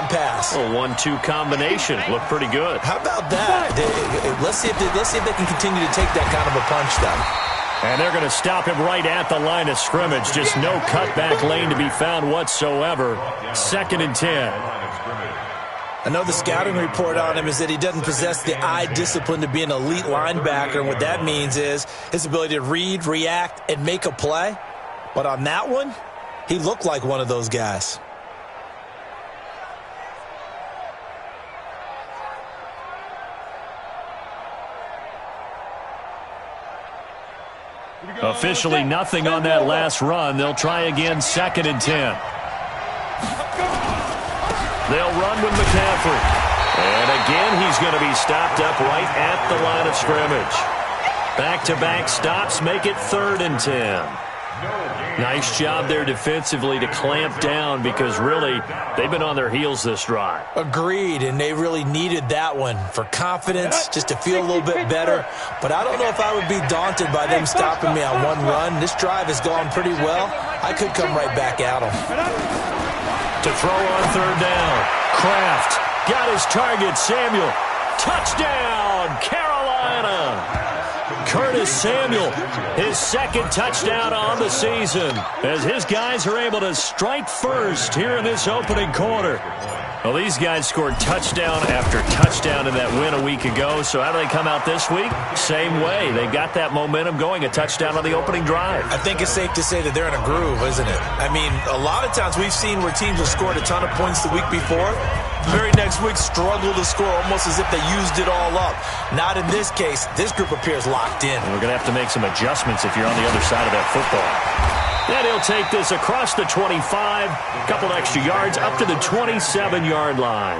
pass. A 1-2 combination. Looked pretty good. How about that? Let's see if they can continue to take that kind of a punch, though. And they're going to stop him right at the line of scrimmage. Just no cutback lane to be found whatsoever. 2nd and 10. I know the scouting report on him is that he doesn't possess the eye discipline to be an elite linebacker. And what that means is his ability to read, react, and make a play. But on that one, he looked like one of those guys. Officially nothing on that last run. They'll try again, 2nd and 10. They'll run with McCaffrey. And again, he's going to be stopped up right at the line of scrimmage. Back-to-back stops make it 3rd and 10. Nice job there defensively to clamp down because really they've been on their heels this drive. Agreed, and they really needed that one for confidence, just to feel a little bit better. But I don't know if I would be daunted by them stopping me on one run. This drive has gone pretty well. I could come right back at them. To throw on 3rd down. Kraft got his target. Samuel. Touchdown, Carolina. Curtis Samuel, his 2nd touchdown on the season, as his guys are able to strike first here in this opening quarter. Well, these guys scored touchdown after touchdown in that win a week ago, so how do they come out this week? Same way. They got that momentum going, a touchdown on the opening drive. I think it's safe to say that they're in a groove, isn't it? I mean, a lot of times we've seen where teams have scored a ton of points the week before, the very next week struggle to score almost as if they used it all up. Not in this case. This group appears locked in. And we're going to have to make some adjustments if you're on the other side of that football. Then he'll take this across the 25, a couple extra yards up to the 27-yard line.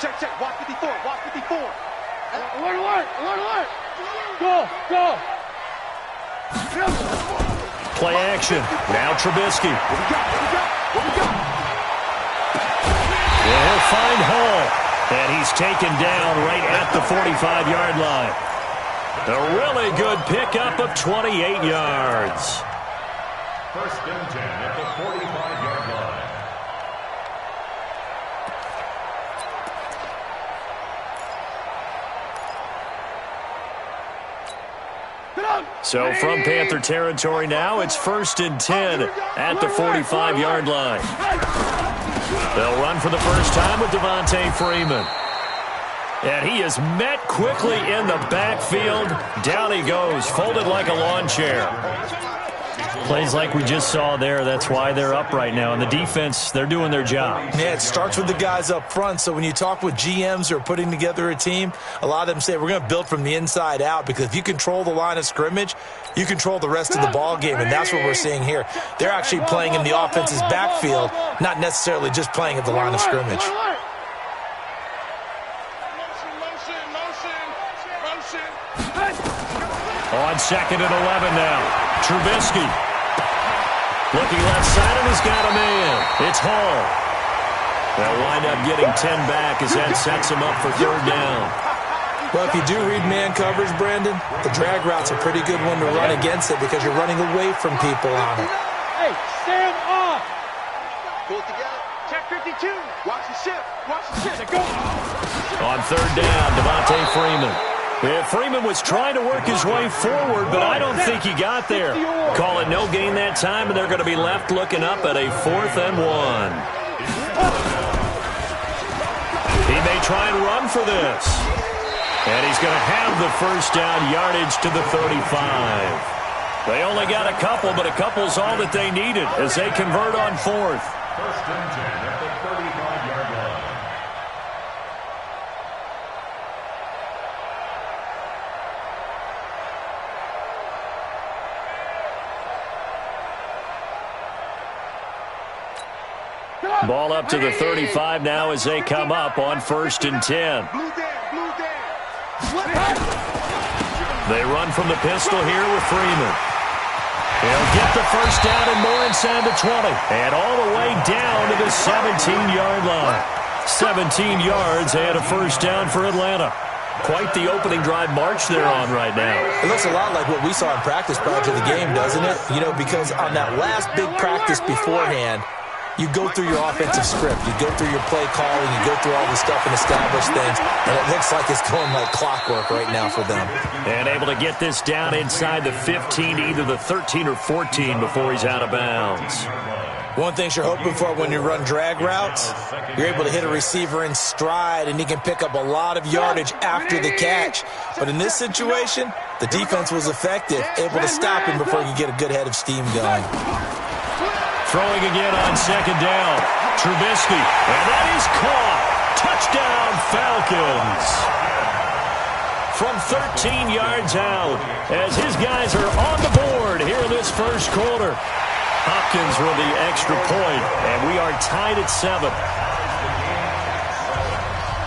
Check. Walk 54. Alert. Go. Play action. Now Trubisky. What we got? Yeah, he'll find Hall. And he's taken down right at the 45-yard line. A really good pickup of 28 yards. 1st and 10 at the 45-yard line. So from Panther territory now, it's 1st and 10 at the 45-yard line. They'll run for the first time with Devontae Freeman. And he is met quickly in the backfield. Down he goes, folded like a lawn chair. Plays like we just saw there. That's why they're up right now. And the defense, they're doing their job. Yeah, it starts with the guys up front. So when you talk with GMs who are putting together a team, a lot of them say we're going to build from the inside out, because if you control the line of scrimmage, you control the rest of the ball game, and that's what we're seeing here. They're actually playing in the offense's backfield, not necessarily just playing at the line of scrimmage. On 2nd and 11 now. Trubisky. Looking left side, and he's got a man. It's Hall. They'll wind up getting 10 back as that sets him up for 3rd down. Well, if you do read man coverage, Brandon, the drag route's a pretty good one to run against it because you're running away from people on it. Hey, stand off. Pull it together. Check 52. Watch the shift. Go. On 3rd down, Devontae Freeman. Yeah, Freeman was trying to work his way forward, but I don't think he got there. Call it no gain that time, and they're going to be left looking up at a 4th and 1. He may try and run for this. And he's going to have the 1st down yardage to the 35. They only got a couple, but a couple's all that they needed as they convert on 4th. 1st and 10 at the 35-yard line. Ball up to the 35 now as they come up on 1st and 10. They run from the pistol here with Freeman. He'll get the 1st down and more inside the 20. And all the way down to the 17-yard line. 17 yards and a 1st down for Atlanta. Quite the opening drive march they're on right now. It looks a lot like what we saw in practice prior to the game, doesn't it? You know, because on that last big practice beforehand, you go through your offensive script. You go through your play calling. You go through all the stuff and establish things. And it looks like it's going like clockwork right now for them. And able to get this down inside the 15 to either the 13 or 14 before he's out of bounds. One thing you're hoping for when you run drag routes, you're able to hit a receiver in stride, and he can pick up a lot of yardage after the catch. But in this situation, the defense was effective, able to stop him before he could get a good head of steam going. Throwing again on second down. Trubisky, and that is caught. Touchdown, Falcons. From 13 yards out, as his guys are on the board here in this first quarter. Hopkins with the extra point, and we are tied at 7.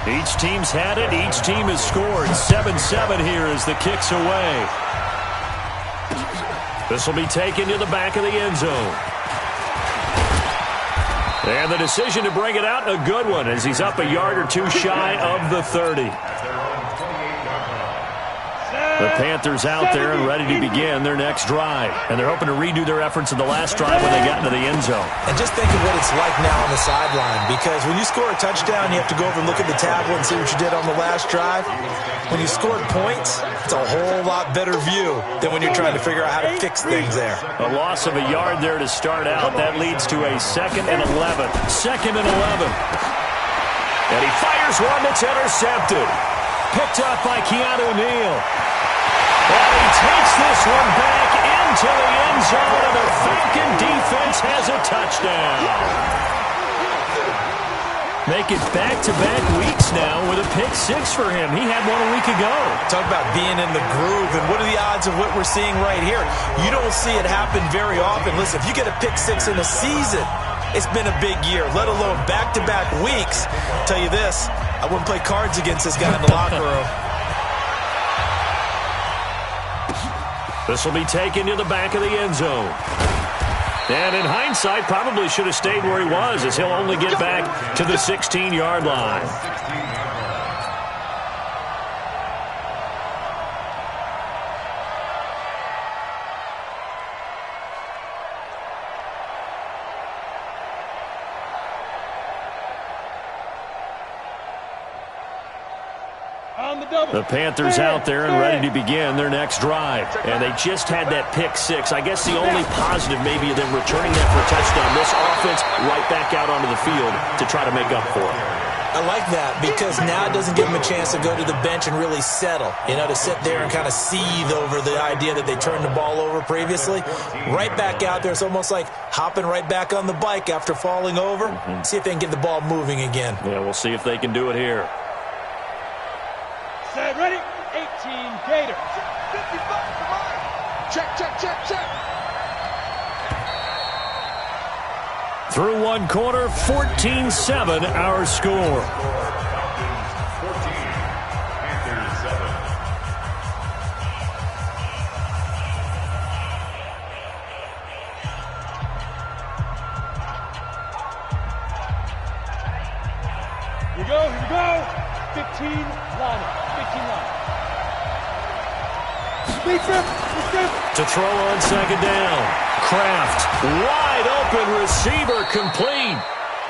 Each team's had it. Each team has scored. 7-7 here as the kick's away. This will be taken to the back of the end zone. And the decision to bring it out, a good one, as he's up a yard or two shy of the 30. The Panthers out there and ready to begin their next drive. And they're hoping to redo their efforts in the last drive when they got into the end zone. And just think of what it's like now on the sideline. Because when you score a touchdown, you have to go over and look at the tablet and see what you did on the last drive. When you scored points, it's a whole lot better view than when you're trying to figure out how to fix things there. A loss of a yard there to start out. That leads to a 2nd and 11. 2nd and 11. And he fires one that's intercepted. Picked up by Keanu Neal. And he takes this one back into the end zone, and the Falcon defense has a touchdown. Make it back-to-back weeks now with a pick-6 for him. He had one a week ago. Talk about being in the groove, and what are the odds of what we're seeing right here? You don't see it happen very often. Listen, if you get a pick-6 in a season, it's been a big year, let alone back-to-back weeks. I'll tell you this, I wouldn't play cards against this guy in the locker room. This will be taken to the back of the end zone. And in hindsight, probably should have stayed where he was, as he'll only get back to the 16-yard line. The Panthers out there and ready to begin their next drive. And they just had that pick-6. I guess the only positive maybe of them returning that for a touchdown. This offense right back out onto the field to try to make up for it. I like that because now it doesn't give them a chance to go to the bench and really settle. You know, to sit there and kind of seethe over the idea that they turned the ball over previously. Right back out there. It's almost like hopping right back on the bike after falling over. See if they can get the ball moving again. Yeah, we'll see if they can do it here. Set, ready, 18, Gators. 55, come on. Check. Through one quarter, 14-7 our score. Here we go. 15 line. To throw on second down. Kraft, wide open receiver, complete.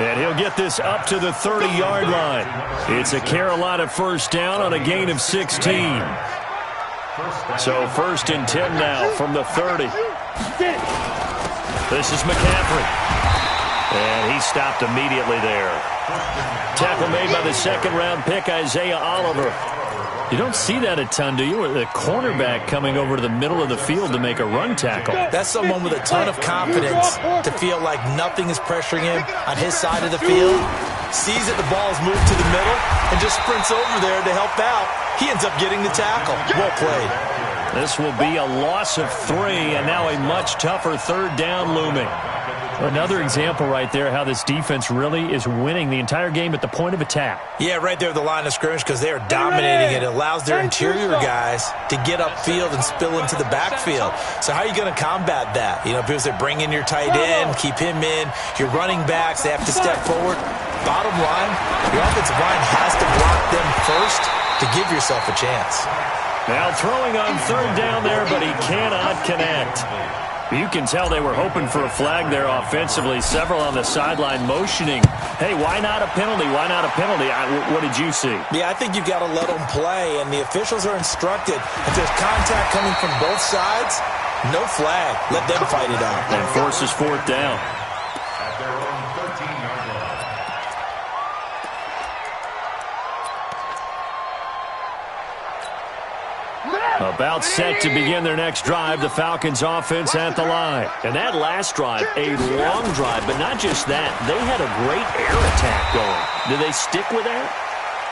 And he'll get this up to the 30-yard line. It's a Carolina first down on a gain of 16. So 1st and 10 now from the 30. This is McCaffrey. And he stopped immediately there. Tackle made by the 2nd-round pick, Isaiah Oliver. You don't see that a ton, do you? The cornerback coming over to the middle of the field to make a run tackle. That's someone with a ton of confidence to feel like nothing is pressuring him on his side of the field. Sees that the ball's moved to the middle and just sprints over there to help out. He ends up getting the tackle. Well played. This will be a loss of 3, and now a much tougher 3rd down looming. Another example right there how this defense really is winning the entire game at the point of attack. Yeah, right there at the line of scrimmage because they are dominating it. It allows their interior guys to get upfield and spill into the backfield. So how are you going to combat that? You know, because they bring in your tight end, keep him in. Your running backs, they have to step forward. Bottom line, your offensive line has to block them first to give yourself a chance. Now throwing on third down there, but he cannot connect. You can tell they were hoping for a flag there offensively. Several on the sideline motioning, hey, why not a penalty? Why not a penalty? What did you see? Yeah, I think you've got to let them play, and the officials are instructed. If there's contact coming from both sides, no flag. Let them fight it out. And forces fourth down. At their own 13-yard line. About set to begin their next drive, the Falcons offense at the line. And that last drive, a long drive, but not just that. They had a great air attack going. Do they stick with that?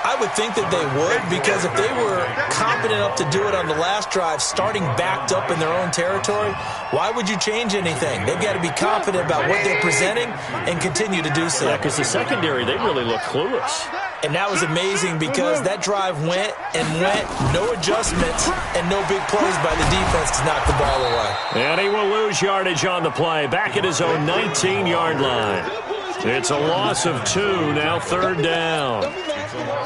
I would think that they would, because if they were confident enough to do it on the last drive, starting backed up in their own territory, why would you change anything? They've got to be confident about what they're presenting and continue to do so. Yeah, because the secondary, they really look clueless. And that was amazing because that drive went and went, no adjustments, and no big plays by the defense to knock the ball away. And he will lose yardage on the play, back at his own 19-yard line. It's a loss of 2, now third down.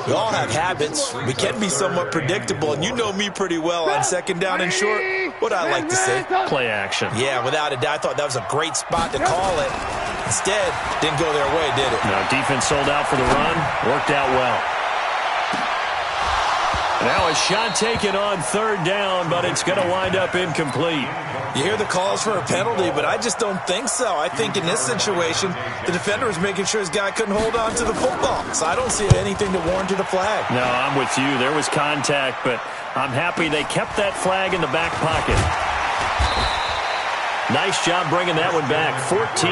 We all have habits. We can be somewhat predictable, and you know me pretty well on second down and short. What I like to say? Play action. Yeah, without a doubt. I thought that was a great spot to call it. Instead, didn't go their way, did it? No, defense sold out for the run. Worked out well. Now a shot taken on third down, but it's going to wind up incomplete. You hear the calls for a penalty, but I just don't think so. I think in this situation, the defender was making sure his guy couldn't hold on to the football. So I don't see anything to warrant a flag. No, I'm with you. There was contact, but I'm happy they kept that flag in the back pocket. Nice job bringing that one back. 14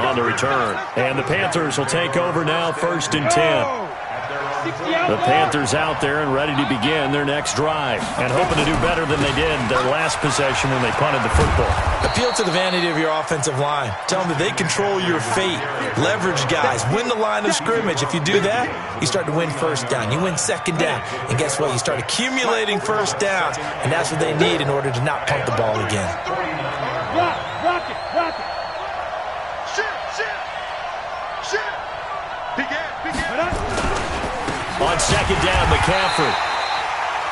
on the return. And the Panthers will take over now, 1st and 10. The Panthers out there and ready to begin their next drive and hoping to do better than they did their last possession when they punted the football. Appeal to the vanity of your offensive line. Tell them that they control your fate. Leverage guys. Win the line of scrimmage. If you do that, you start to win first down. You win second down. And guess what? You start accumulating first downs. And that's what they need in order to not punt the ball again. Rock it. Shit. Begin. On second down, McCaffrey.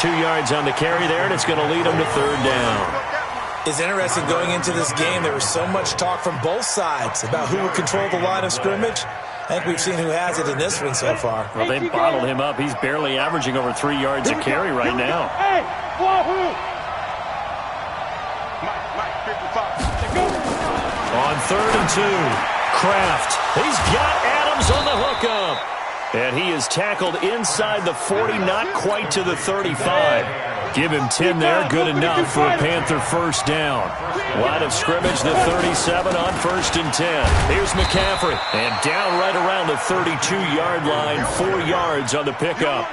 2 yards on the carry there, and it's going to lead them to third down. It's interesting going into this game. There was so much talk from both sides about who would control the line of scrimmage. I think we've seen who has it in this one so far. Well, they bottled him up. He's barely averaging over 3 yards a carry right now. Hey, Wahoo! Mike, 55. On 3rd and 2, Kraft. He's got Adams on the hookup. And he is tackled inside the 40, not quite to the 35. Give him 10 there, good enough for a Panther first down. Line of scrimmage, the 37 on 1st and 10. Here's McCaffrey, and down right around the 32-yard line, 4 yards on the pickup.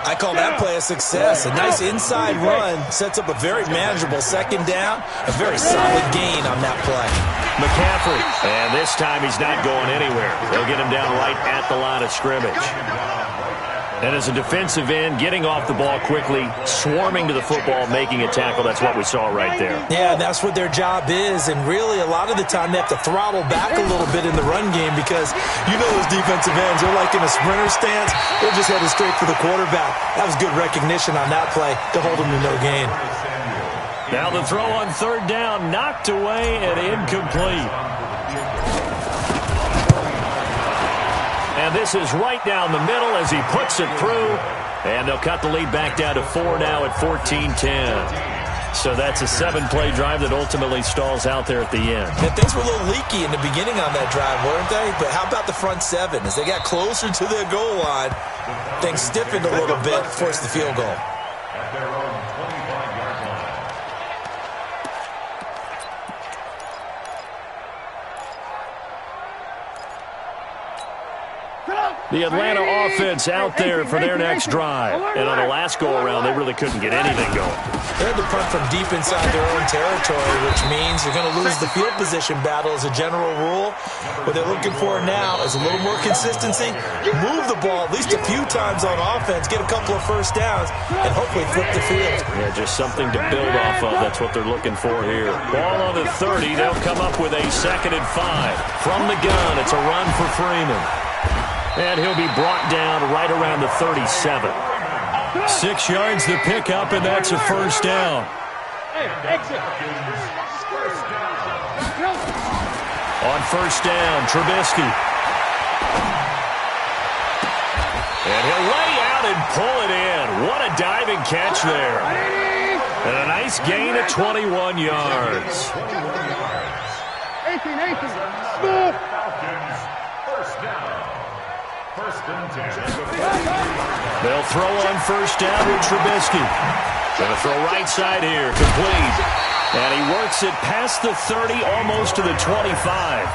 I call that play a success. A nice inside run sets up a very manageable second down. A very solid gain on that play. McCaffrey, and this time he's not going anywhere. They'll get him down right at the line of scrimmage. And as a defensive end, getting off the ball quickly, swarming to the football, making a tackle, that's what we saw right there. Yeah, that's what their job is, and really a lot of the time they have to throttle back a little bit in the run game because you know those defensive ends, they're like in a sprinter stance. They're just headed straight for the quarterback. That was good recognition on that play to hold them to no gain. Now the throw on third down, knocked away and incomplete. And this is right down the middle as he puts it through. And they'll cut the lead back down to 4 now at 14-10. So that's a 7-play drive that ultimately stalls out there at the end. And things were a little leaky in the beginning on that drive, weren't they? But how about the front 7? As they got closer to their goal line, things stiffened a little bit, forced the field goal. At their own 25-yard line. The Atlanta offense out there for their next drive. And on the last go-around, they really couldn't get anything going. They had to punt from deep inside their own territory, which means you're going to lose the field position battle as a general rule. What they're looking for now is a little more consistency, move the ball at least a few times on offense, get a couple of first downs, and hopefully flip the field. Yeah, just something to build off of. That's what they're looking for here. Ball on the 30. They'll come up with a 2nd and 5. From the gun, it's a run for Freeman. And he'll be brought down right around the 37. 6 yards to pick up, and that's a first down. On first down, Trubisky. And he'll lay out and pull it in. What a diving catch there. And a nice gain of 21 yards. 18. First down. First and 10. They'll throw on first down with Trubisky. Going to throw right side here, complete. And he works it past the 30, almost to the 25.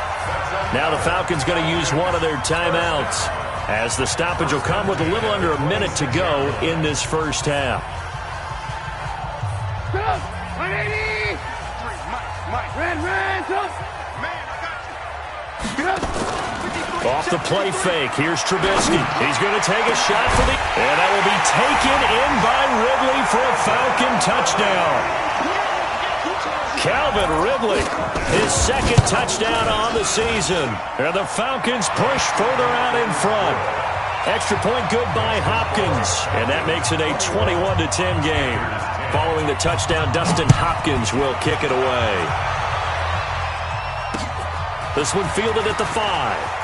Now the Falcons going to use one of their timeouts, as the stoppage will come with a little under a minute to go in this first half. Off the play fake, here's Trubisky. He's going to take a shot for the... And that will be taken in by Ridley for a Falcon touchdown. Calvin Ridley, his second touchdown on the season. And the Falcons push further out in front. Extra point good by Hopkins. And that makes it a 21-10 game. Following the touchdown, Dustin Hopkins will kick it away. This one fielded at the 5.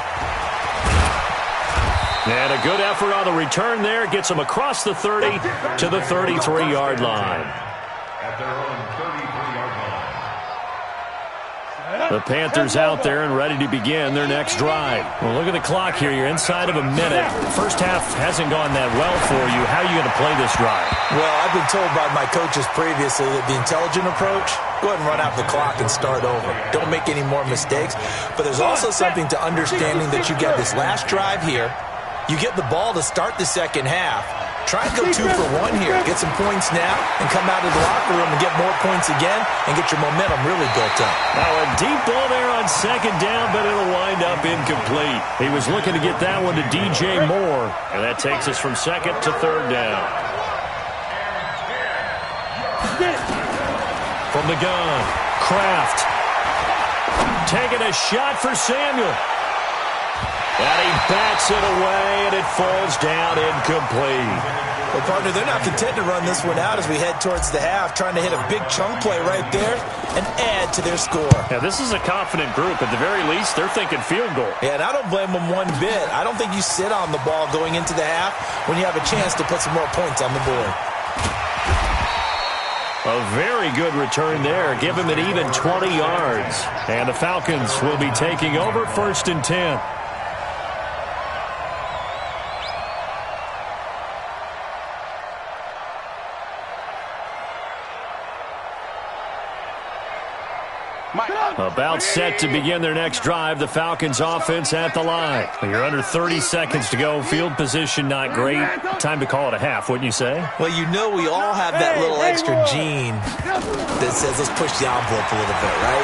And a good effort on the return there. Gets him across the 30 to the 33-yard line. At their own 33-yard line. The Panthers out there and ready to begin their next drive. Well, look at the clock here. You're inside of a minute. First half hasn't gone that well for you. How are you going to play this drive? Well, I've been told by my coaches previously that the intelligent approach, go ahead and run out the clock and start over. Don't make any more mistakes. But there's also something to understanding that you get this last drive here. You get the ball to start the second half. Try and go 2 for 1 here. Get some points now and come out of the locker room and get more points again and get your momentum really built up. Now a deep ball there on second down, but it'll wind up incomplete. He was looking to get that one to DJ Moore, and that takes us from second to third down. From the gun, Kraft. Taking a shot for Samuel. And he bats it away, and it falls down incomplete. Well, partner, they're not content to run this one out as we head towards the half, trying to hit a big chunk play right there and add to their score. Yeah, this is a confident group. At the very least, they're thinking field goal. Yeah, and I don't blame them one bit. I don't think you sit on the ball going into the half when you have a chance to put some more points on the board. A very good return there. Give him an even 20 yards. And the Falcons will be taking over first and 10. About set to begin their next drive. The Falcons offense at the line. You're under 30 seconds to go. Field position not great. Time to call it a half, wouldn't you say? Well, you know we all have that little extra gene that says let's push the envelope a little bit, right?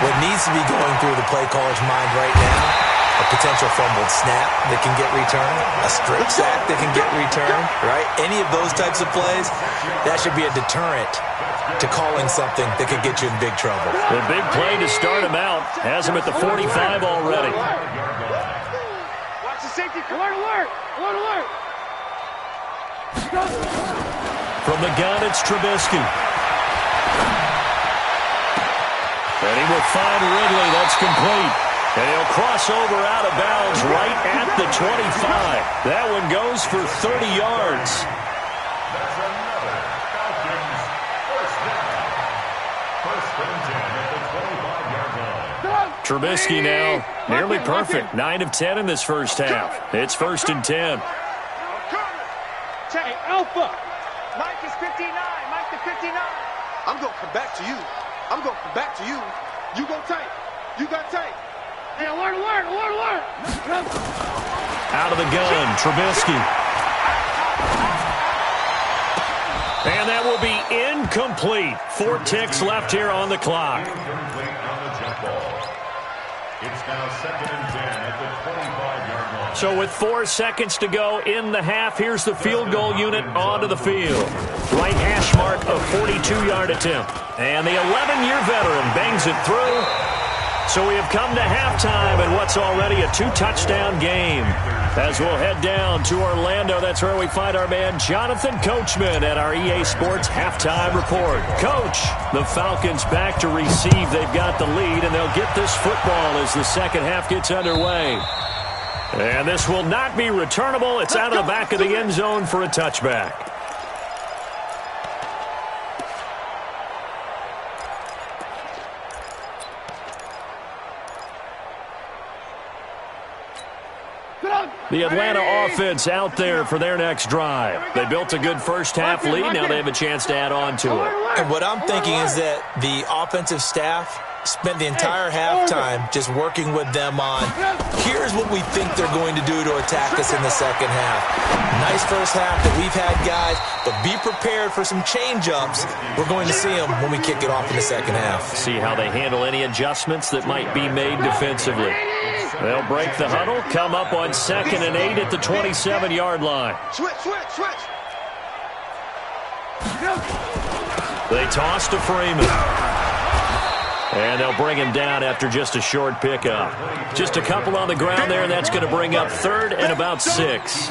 What needs to be going through the play caller's mind right now, a potential fumbled snap that can get returned, a strip sack that can get returned, right? Any of those types of plays, that should be a deterrent to calling something that could get you in big trouble. The big play to start him out has him at the 45 already. Watch the safety. Alert, alert. Alert, alert. From the gun, it's Trubisky. And he will find Ridley. That's complete. And he'll cross over out of bounds right at the 25. That one goes for 30 yards. That's another Falcons first down. First and 10 at the 25-yard line. Trubisky now nearly perfect. 9 of 10 in this first half. It's first and 10. Hey, Alpha. Mike is 59. Mike the 59. I'm going to come back to you. I'm going to come back to you. You go tight. You got tight. Hey, alert, alert, alert, alert. Out of the gun, Trubisky. And that will be incomplete. 4 ticks left here on the clock. Incomplete on the jump ball. It's now second and 10 at the 25-yard line. So with 4 seconds to go in the half, here's the field goal unit onto the field. Right hash mark, a 42-yard attempt. And the 11-year veteran bangs it through. So we have come to halftime in what's already a 2-touchdown game. As we'll head down to Orlando, that's where we find our man Jonathan Coachman at our EA Sports Halftime Report. Coach, the Falcons back to receive. They've got the lead, and they'll get this football as the second half gets underway. And this will not be returnable. It's out of the back of the end zone for a touchback. The Atlanta offense out there for their next drive. They built a good first-half lead. Now they have a chance to add on to it. And what I'm thinking is that the offensive staff spent the entire halftime just working with them on, here's what we think they're going to do to attack us in the second half. Nice first half that we've had, guys, but be prepared for some change-ups. We're going to see them when we kick it off in the second half. See how they handle any adjustments that might be made defensively. They'll break the huddle, come up on 2nd and 8 at the 27-yard line. Switch. They toss to Freeman. And they'll bring him down after just a short pickup. Just a couple on the ground there, and that's going to bring up 3rd and about 6.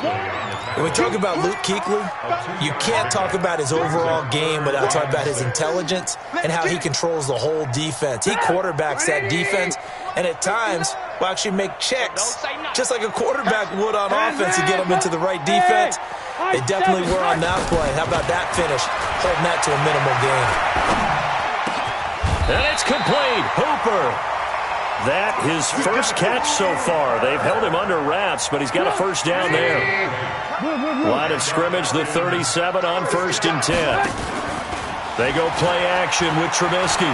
When we talk about Luke Kuechly, you can't talk about his overall game without talking about his intelligence and how he controls the whole defense. He quarterbacks that defense, and at times will actually make checks, just like a quarterback would on offense to get them into the right defense. They definitely were on that play. How about that finish, holding that to a minimal gain. And it's complete. Hooper. That his first catch so far. They've held him under wraps, but he's got a first down there. Line of scrimmage, the 37 on 1st and 10. They go play action with Trubisky.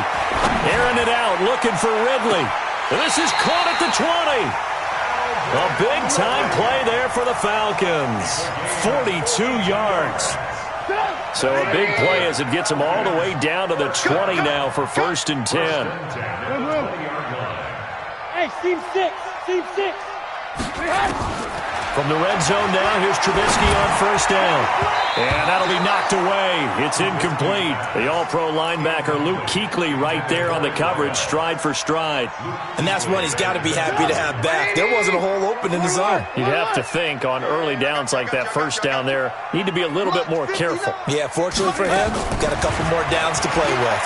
Airing it out, looking for Ridley. This is caught at the 20. A big-time play there for the Falcons. 42 yards. So a big play as it gets them all the way down to the 20 now for 1st and 10. Hey, Team 6. From the red zone now, here's Trubisky on 1st down. And that'll be knocked away. It's incomplete. The all-pro linebacker Luke Kuechly right there on the coverage, stride for stride. And that's one he's got to be happy to have back. There wasn't a hole open in the zone. You'd have to think on early downs like that first down there, need to be a little bit more careful. Yeah, fortunately for him, got a couple more downs to play with.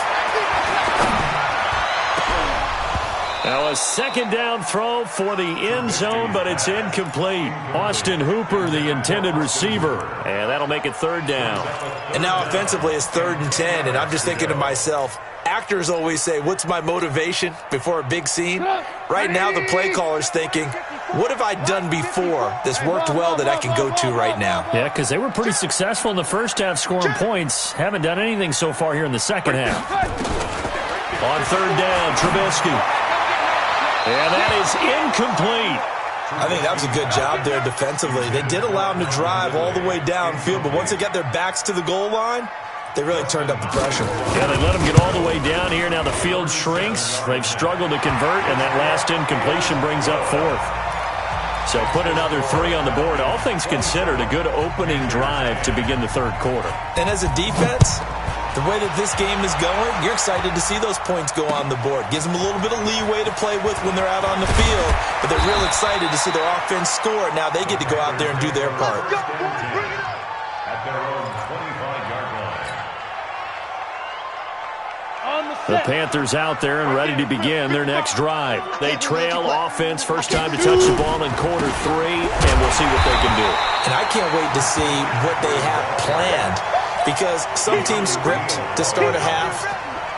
Now a 2nd down throw for the end zone, but it's incomplete. Austin Hooper, the intended receiver, and that'll make it 3rd down. And now offensively it's 3rd and 10, and I'm just thinking to myself, actors always say, what's my motivation before a big scene? Right now the play caller's thinking, what have I done before that's worked well that I can go to right now? Yeah, because they were pretty successful in the first half scoring points. Haven't done anything so far here in the second half. On 3rd down, Trubisky. And that is incomplete. I think that was a good job there defensively. They did allow him to drive all the way downfield, but once they got their backs to the goal line, they really turned up the pressure. Yeah, they let him get all the way down here. Now the field shrinks. They've struggled to convert, and that last incompletion brings up 4th. So put another 3 on the board. All things considered, a good opening drive to begin the 3rd quarter. And as a defense, the way that this game is going, you're excited to see those points go on the board. Gives them a little bit of leeway to play with when they're out on the field, but they're real excited to see their offense score. Now they get to go out there and do their part. At their own 25-yard line. The Panthers out there and ready to begin their next drive. They trail offense, first time to touch the ball in quarter 3, and we'll see what they can do. And I can't wait to see what they have planned, because some teams script to start a half.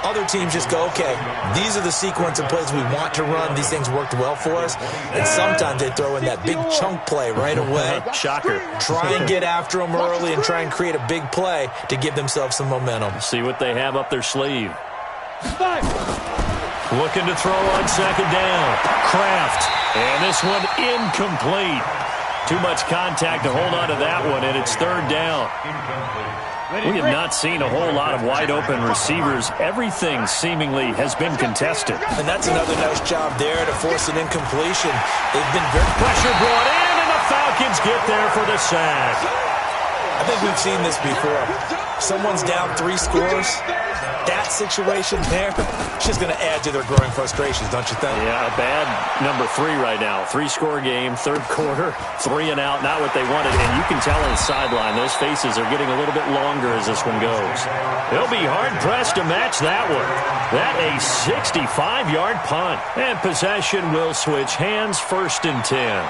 Other teams just go, okay, these are the sequence of plays we want to run. These things worked well for us. And sometimes they throw in that big chunk play right away. Shocker. Try and get after them early and try and create a big play to give themselves some momentum. See what they have up their sleeve. Looking to throw on 2nd down. Kraft. And this one incomplete. Too much contact to hold on to that one, and it's 3rd down. We have not seen a whole lot of wide-open receivers. Everything seemingly has been contested. And that's another nice job there to force an incompletion. They've been very... Pressure brought in, and the Falcons get there for the sack. I think we've seen this before. Someone's down 3 scores. That situation there, just going to add to their growing frustrations, don't you think? Yeah, a bad number 3 right now. 3-score game, third quarter, 3 and out, not what they wanted. And you can tell on the sideline, those faces are getting a little bit longer as this one goes. They'll be hard-pressed to match that one. That a 65-yard punt. And possession will switch hands, 1st and 10.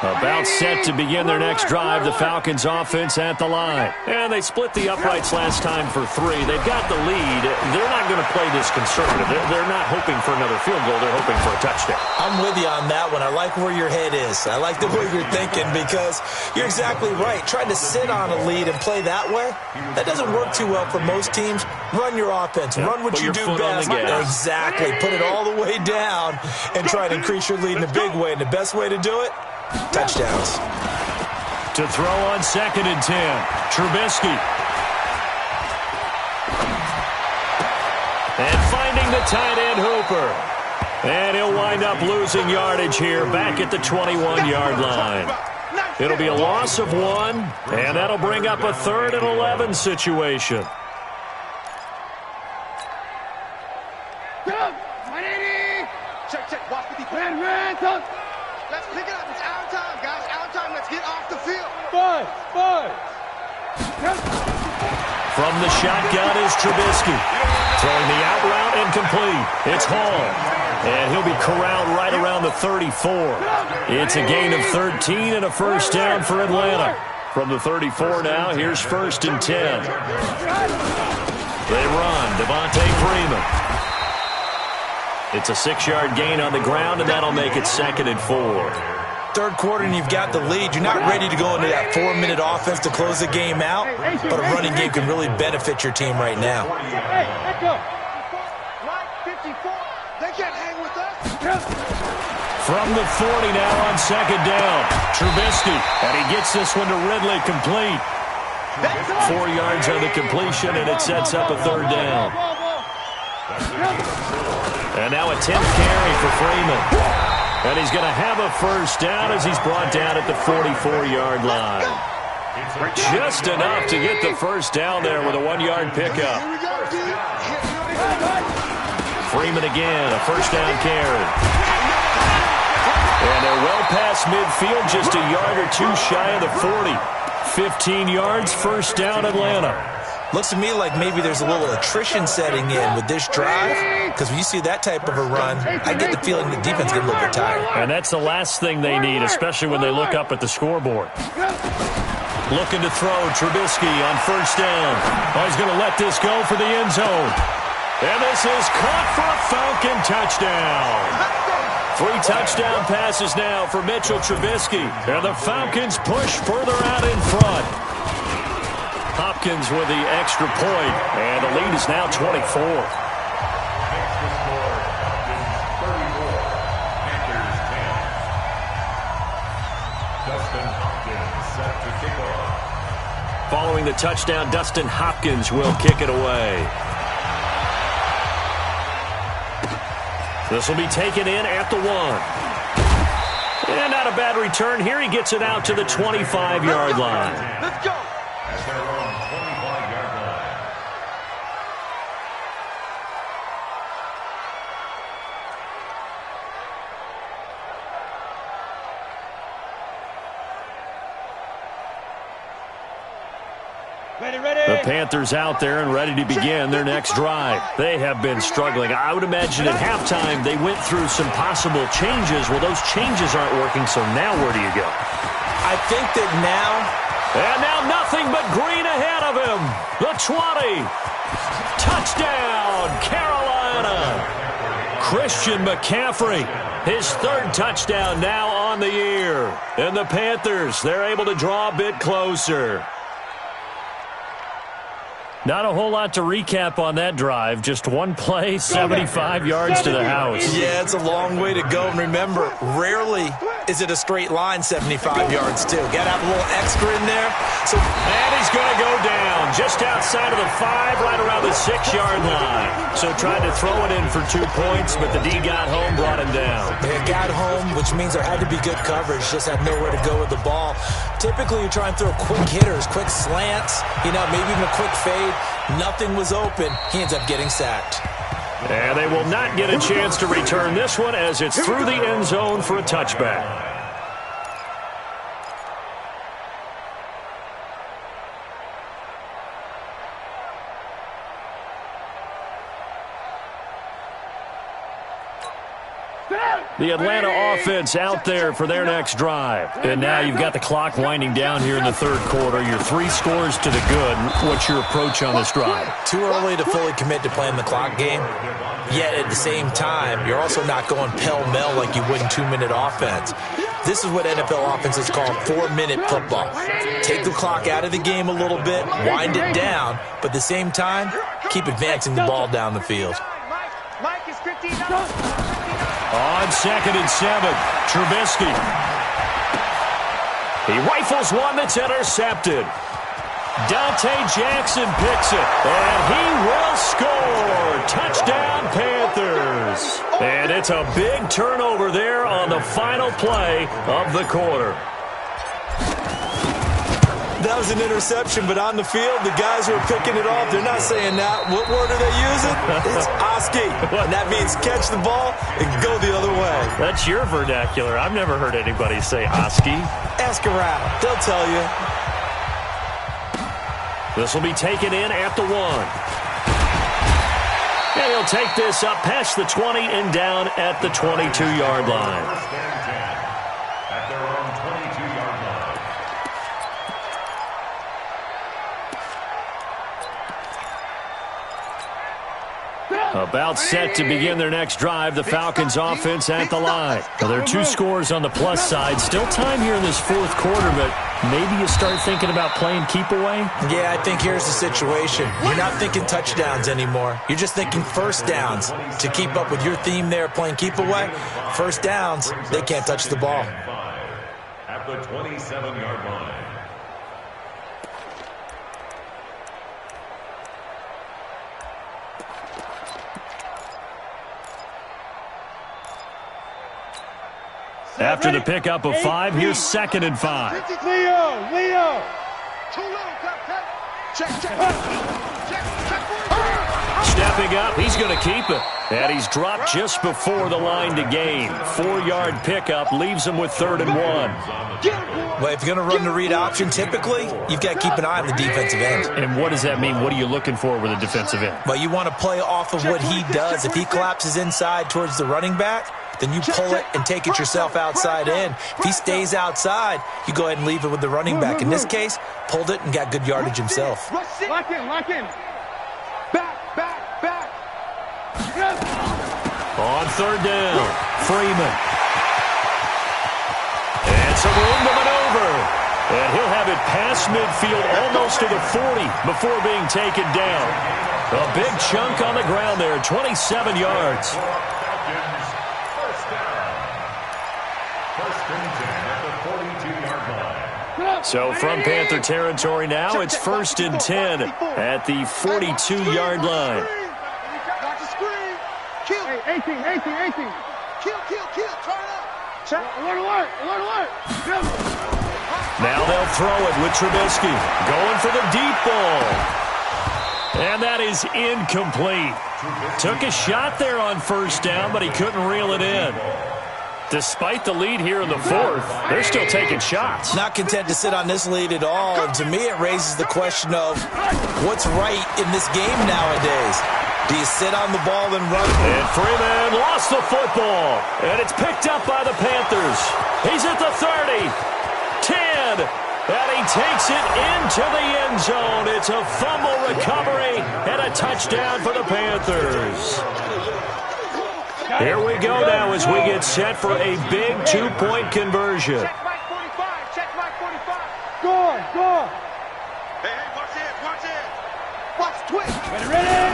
About set to begin their next drive, the Falcons offense at the line. And they split the uprights last time for 3. They've got the lead. They're not going to play this conservative. They're not hoping for another field goal. They're hoping for a touchdown. I'm with you on that one. I like where your head is. I like the way you're thinking because you're exactly right. Trying to sit on a lead and play that way, that doesn't work too well for most teams. Run your offense. Run what you do best. Exactly. Put it all the way down and try to increase your lead in a big way. And the best way to do it, touchdowns. To throw on 2nd and 10, Trubisky. And finding the tight end Hooper. And he'll wind up losing yardage here back at the 21-yard line. It'll be a loss of 1, and that'll bring up a 3rd and 11 situation. Check. Watch 50. Let's pick it up. It's our time, guys. Our time. Let's get off the field. Five. From the shotgun is Trubisky. Throwing the out route and complete. It's Hall. And he'll be corralled right around the 34. It's a gain of 13 and a 1st down for Atlanta. From the 34 now, here's 1st and 10. They run. Devontae Freeman. It's a 6-yard gain on the ground, and that'll make it 2nd and 4. Third quarter and you've got the lead. You're not ready to go into that 4-minute offense to close the game out, but a running game can really benefit your team right now. Hey, let's go. Right, 54. They can't hang with us. From the 40 now on 2nd down. Trubisky, and he gets this one to Ridley complete. 4 yards on the completion, and it sets up a 3rd down. And now a 10th carry for Freeman. And he's going to have a 1st down as he's brought down at the 44-yard line. Just enough to get the 1st down there with a 1-yard pickup. Freeman again, a 1st down carry. And they're well past midfield, just a yard or 2 shy of the 40. 15 yards, 1st down Atlanta. Looks to me like maybe there's a little attrition setting in with this drive, because when you see that type of a run, I get the feeling the defense gets a little bit tired. And that's the last thing they need, especially when they look up at the scoreboard. Looking to throw, Trubisky on 1st down. Oh, he's going to let this go for the end zone. And this is caught for a Falcon touchdown. 3 touchdown passes now for Mitchell Trubisky. And the Falcons push further out in front. Hopkins with the extra point, and the lead is now 24. Following the touchdown, Dustin Hopkins will kick it away. This will be taken in at the 1. And not a bad return here. He gets it out to the 25-yard line. Let's go. At their own 25-yard line. Ready. The Panthers out there and ready to begin their next drive. They have been struggling. I would imagine at halftime they went through some possible changes. Well, those changes aren't working, so now where do you go? I think that now... And now nothing but green ahead of him. The 20. Touchdown, Carolina. Christian McCaffrey, his 3rd touchdown now on the year. And the Panthers, they're able to draw a bit closer. Not a whole lot to recap on that drive. Just one play, 75 yards to the house. Yeah, it's a long way to go. And remember, rarely is it a straight line 75 yards, too? Got to have a little extra in there. And he's going to go down just outside of the 5, right around the 6-yard line. So tried to throw it in for 2 points, but the D got home, brought him down. They got home, which means there had to be good coverage, just had nowhere to go with the ball. Typically, you try and throw quick hitters, quick slants, maybe even a quick fade. Nothing was open. He ends up getting sacked. And they will not get a chance to return this one as it's through the end zone for a touchback. The Atlanta offense out there for their next drive. And now you've got the clock winding down here in the third quarter. Your 3 scores to the good. What's your approach on this drive? Too early to fully commit to playing the clock game. Yet at the same time, you're also not going pell-mell like you would in 2-minute offense. This is what NFL offenses call 4-minute football. Take the clock out of the game a little bit, wind it down, but at the same time, keep advancing the ball down the field. Mike is 15. On 2nd and 7, Trubisky. He rifles one that's intercepted. Dante Jackson picks it, and he will score. Touchdown, Panthers. And it's a big turnover there on the final play of the quarter. That was an interception, but on the field, the guys who are picking it off, they're not saying that. What word are they using? It's Oski. And that means catch the ball and go the other way. That's your vernacular. I've never heard anybody say Oski. Ask around. They'll tell you. This will be taken in at the 1. And he'll take this up past the 20 and down at the 22-yard line. At their own 22-yard line. About set to begin their next drive, the Falcons offense at the line. Well, there are 2 scores on the plus side. Still time here in this fourth quarter, but maybe you start thinking about playing keep away? Yeah, I think here's the situation. You're not thinking touchdowns anymore. You're just thinking first downs. To keep up with your theme there, playing keep away, first downs, they can't touch the ball. At the 27-yard line. After the pickup of 5, here's 2nd and 5. Leo. Too little, check. Stepping up, he's going to keep it. And he's dropped just before the line to gain. 4-yard pickup leaves him with 3rd and 1. Well, if you're going to run the read option, typically, you've got to keep an eye on the defensive end. And what does that mean? What are you looking for with a defensive end? Well, you want to play off of what he does. If he collapses inside towards the running back, then you pull it and take it yourself outside in. If he stays outside, you go ahead and leave it with the running back. In this case, pulled it and got good yardage himself. Lock in. Back. On 3rd down, Freeman. And some room to maneuver. And he'll have it past midfield almost to the 40 before being taken down. A big chunk on the ground there, 27 yards. First down. First and 10 at the 42-yard line. So from Panther territory now, it's 1st and 10 at the 42-yard line. Watch the screen. Kill. 18. Kill. Turn up. Check. Alert. Now they'll throw it with Trubisky. Going for the deep ball. And that is incomplete. Took a shot there on 1st down, but he couldn't reel it in. Despite the lead here in the 4th, they're still taking shots. Not content to sit on this lead at all. And to me, it raises the question of what's right in this game nowadays. Do you sit on the ball and run? And Freeman lost the football. And it's picked up by the Panthers. He's at the 30. 10. And he takes it into the end zone. It's a fumble recovery and a touchdown for the Panthers. Here we go now as we get set for a big 2-point conversion. Check Mike 45. Score. Hey, watch it. Watch Twitch. Ready.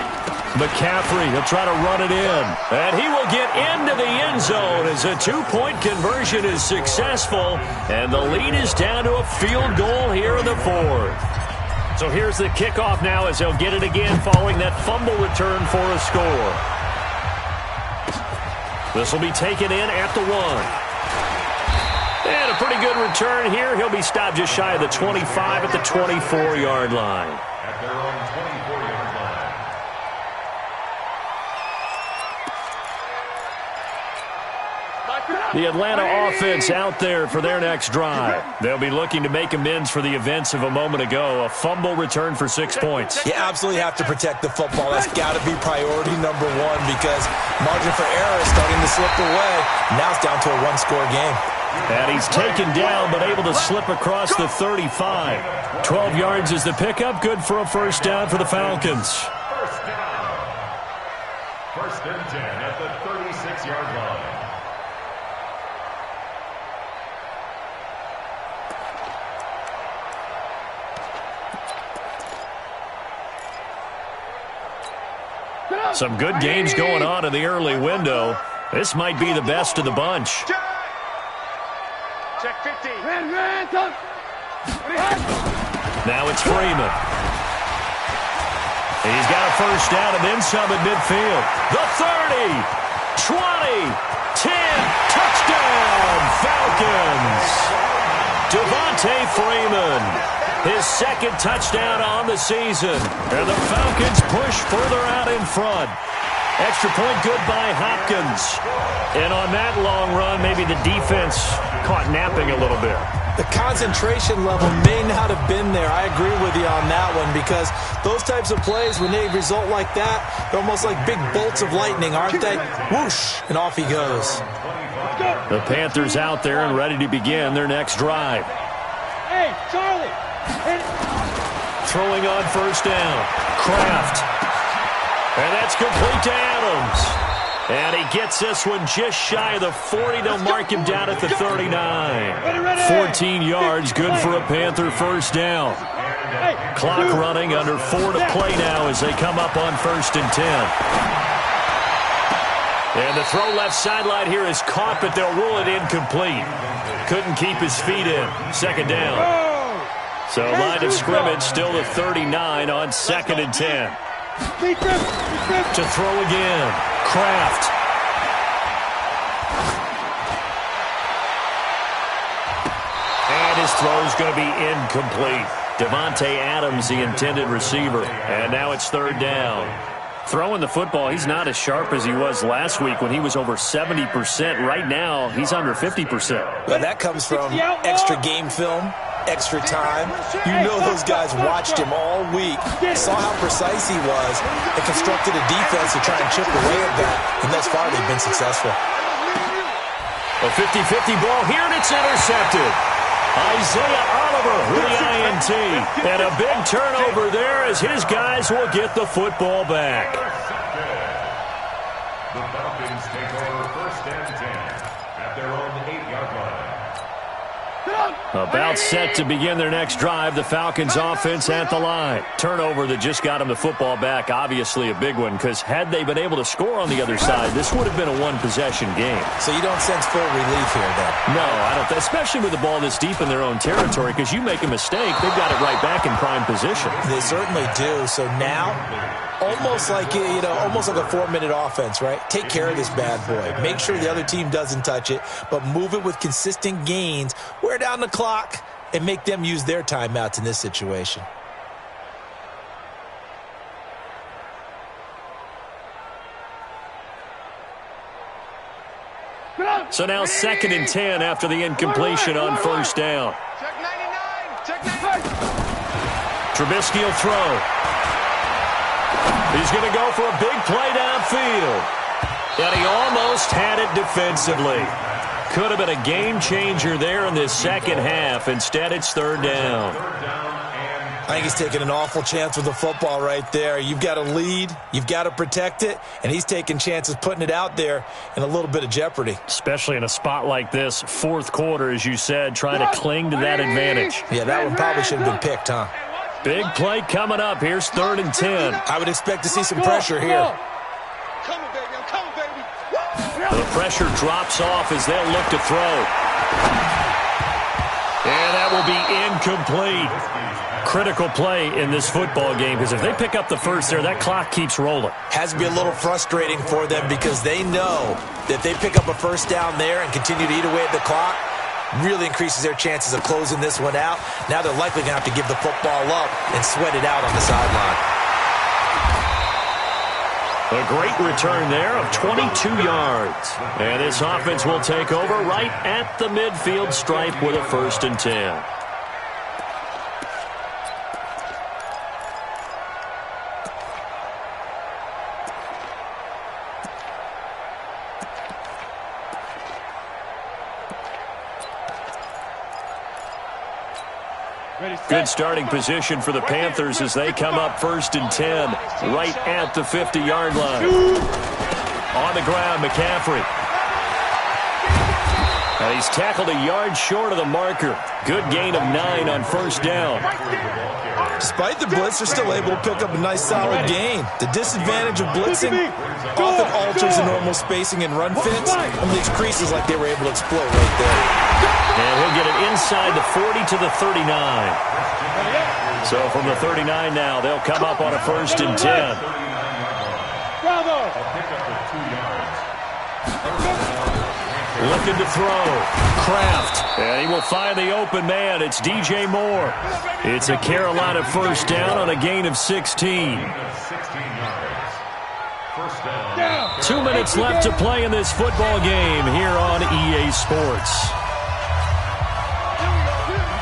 McCaffrey, he'll try to run it in. And he will get into the end zone as a two-point conversion is successful. And the lead is down to a field goal here in the fourth. So here's the kickoff now as they'll get it again following that fumble return for a score. This will be taken in at the 1. And a pretty good return here. He'll be stopped just shy of the 25 at the 24-yard line. At their own 24-yard line. The Atlanta offense out there for their next drive. They'll be looking to make amends for the events of a moment ago. A fumble return for 6 points. You absolutely have to protect the football. That's got to be priority number one because margin for error is starting to slip away. Now it's down to a one-score game. And he's taken down but able to slip across the 35. 12 yards is the pickup. Good for a first down for the Falcons. First down. First and 10 at the 36-yard line. Some good games going on in the early window. This might be the best of the bunch. Check 50. Now it's Freeman. He's got a first down and then some at midfield. The 30, 20, 10, touchdown, Falcons. Devontae Freeman. His second touchdown on the season. And the Falcons push further out in front. Extra point good by Hopkins. And on that long run, maybe the defense caught napping a little bit. The concentration level may not have been there. I agree with you on that one because those types of plays, when they result like that, they're almost like big bolts of lightning, aren't they? Whoosh, and off he goes. The Panthers out there and ready to begin their next drive. Hey, Charlie. Throwing on first down. Kraft. And that's complete to Adams. And he gets this one just shy of the 40. They'll mark him down at the 39. 14 yards, good for a Panther first down. Clock running, under 4 to play now as they come up on first and 10. And the throw left sideline here is caught, but they'll rule it incomplete. Couldn't keep his feet in. Second down. So line of scrimmage still the 39 on second and 10. To throw again. Kraft. And his throw is going to be incomplete. Devontae Adams, the intended receiver. And now it's third down. Throwing the football, he's not as sharp as he was last week when he was over 70%. Right now, he's under 50%. Well, that comes from extra game film, extra time. You know those guys watched him all week, saw how precise he was, and constructed a defense to try and chip away at that. And thus far, they've been successful. A 50-50 ball here, and it's intercepted. Isaiah Oliver with the INT. And a big turnover there as his guys will get the football back. The Falcons take over first and 10 at their own 8-yard line. About set to begin their next drive. The Falcons offense at the line. Turnover that just got them the football back. Obviously a big one because had they been able to score on the other side, this would have been a one-possession game. So you don't sense full relief here, then? No, I don't. Especially with the ball this deep in their own territory because you make a mistake, they've got it right back in prime position. They certainly do. So now, almost like a 4-minute offense, right? Take care of this bad boy. Make sure the other team doesn't touch it, but move it with consistent gains. Wear down the clock and make them use their timeouts in this situation. So now second and 10 after the incompletion on first down. Check 99. Check 99. Trubisky will throw. He's going to go for a big play downfield. And he almost had it defensively. Could have been a game changer there in this second half. Instead, it's third down. I think he's taking an awful chance with the football right there. You've got to lead. You've got to protect it. And he's taking chances putting it out there in a little bit of jeopardy. Especially in a spot like this, fourth quarter, as you said, trying to cling to that advantage. Yeah, that one probably should have been picked, huh? Big play coming up. Here's 3rd and 10. I would expect to see some pressure here. Coming, baby. I'm coming, baby. The pressure drops off as they'll look to throw. And that will be incomplete. Critical play in this football game, because if they pick up the first there, that clock keeps rolling. Has to be a little frustrating for them because they know that if they pick up a first down there and continue to eat away at the clock, really increases their chances of closing this one out. Now they're likely going to have to give the football up and sweat it out on the sideline. A great return there of 22 yards. And this offense will take over right at the midfield stripe with a 1st and 10. Good starting position for the Panthers as they come up 1st and 10 right at the 50-yard line. On the ground, McCaffrey. And he's tackled a yard short of the marker. Good gain of 9 on 1st down. Despite the blitz, they're still able to pick up a nice solid gain. The disadvantage of blitzing often alters the normal spacing and run fits and leaves creases like they were able to exploit right there. And he'll get it inside the 40 to the 39. So from the 39 now, they'll come up on a 1st and 10. Bravo! Looking to throw. Kraft. And he will find the open man. It's DJ Moore. It's a Carolina 1st down on a gain of 16. 2 minutes left to play in this football game here on EA Sports.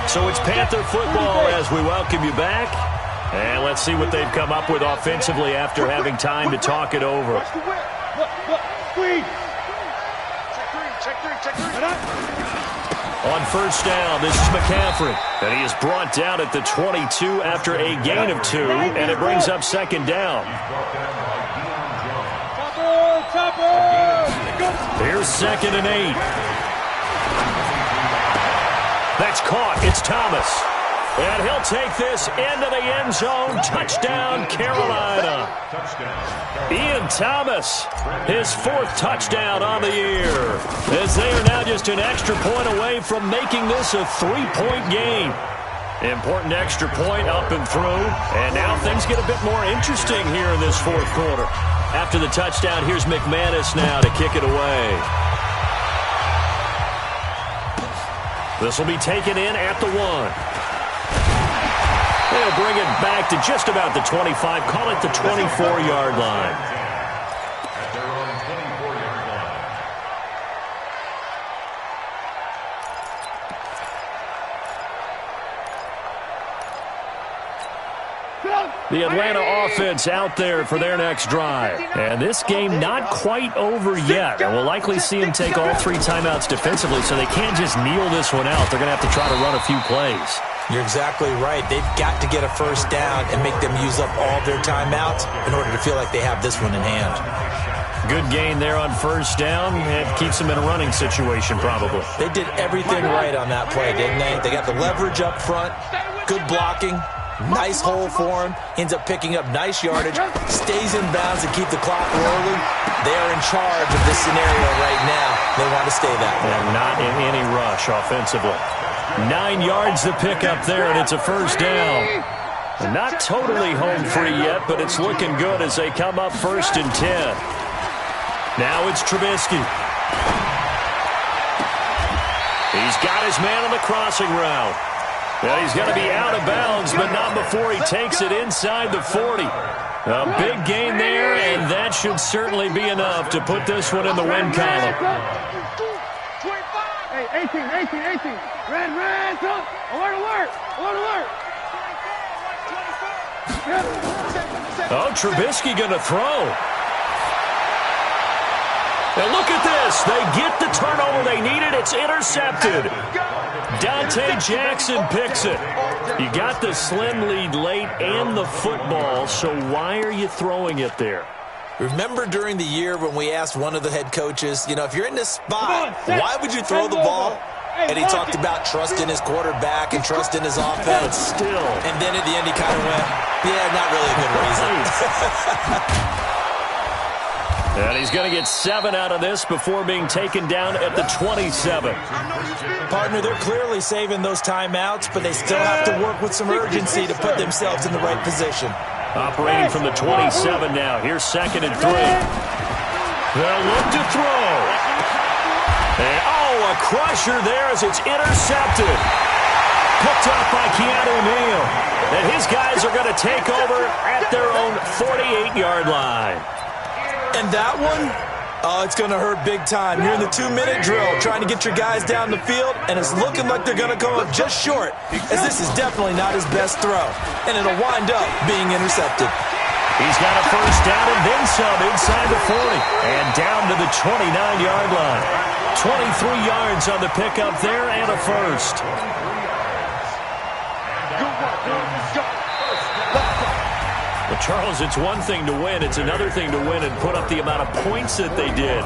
So it's Panther football as we welcome you back. And let's see what they've come up with offensively after having time to talk it over. Squeeze. On 1st down, this is McCaffrey. And he is brought down at the 22 after a gain of 2. And it brings up 2nd down. Here's 2nd and 8. That's caught. It's Thomas. And he'll take this into the end zone. Touchdown, Carolina. Ian Thomas, his 4th touchdown on the year. As they are now just an extra point away from making this a 3-point game. Important extra point up and through. And now things get a bit more interesting here in this 4th quarter. After the touchdown, here's McManus now to kick it away. This will be taken in at the 1. They'll bring it back to just about the 25. Call it the 24-yard line. At their own 24-yard line. The Atlanta offense out there for their next drive. And this game not quite over yet. And we'll likely see them take all 3 timeouts defensively, so they can't just kneel this one out. They're going to have to try to run a few plays. You're exactly right. They've got to get a 1st down and make them use up all their timeouts in order to feel like they have this one in hand. Good gain there on 1st down. It keeps them in a running situation probably. They did everything right on that play, didn't they? They got the leverage up front, good blocking, nice hole for him, ends up picking up nice yardage, stays in bounds and keep the clock rolling. They are in charge of this scenario right now. They want to stay that way. And not in any rush offensively. 9 yards to pick up there, and it's a 1st down. Not totally home free yet, but it's looking good as they come up 1st and 10. Now it's Trubisky. He's got his man on the crossing route. And he's going to be out of bounds, but not before he takes it inside the 40. A big gain there, and that should certainly be enough to put this one in the win column. Hey, 18. Red, alert. Oh, Trubisky going to throw. And look at this. They get the turnover they needed. It's intercepted. Dante Jackson picks it. You got the slim lead late and the football, so why are you throwing it there? Remember during the year when we asked one of the head coaches, if you're in this spot, why would you throw the ball? And he talked about trust in his quarterback and trust in his offense. Still. And then at the end he kind of went, yeah, not really a good reason. And he's going to get 7 out of this before being taken down at the 27. Partner, they're clearly saving those timeouts, but they still have to work with some urgency to put themselves in the right position. Operating from the 27 now. Here's 2nd and 3. They'll look to throw. And, a crusher there as it's intercepted. Picked off by Keanu Neal. And his guys are going to take over at their own 48-yard line. And that one, it's going to hurt big time. You're in the 2-minute drill trying to get your guys down the field, and it's looking like they're going to come up just short, as this is definitely not his best throw, and it'll wind up being intercepted. He's got a first down and then some inside the 40, and down to the 29-yard line. 23 yards on the pickup there and a first. Well, Charles, it's one thing to win. It's another thing to win and put up the amount of points that they did.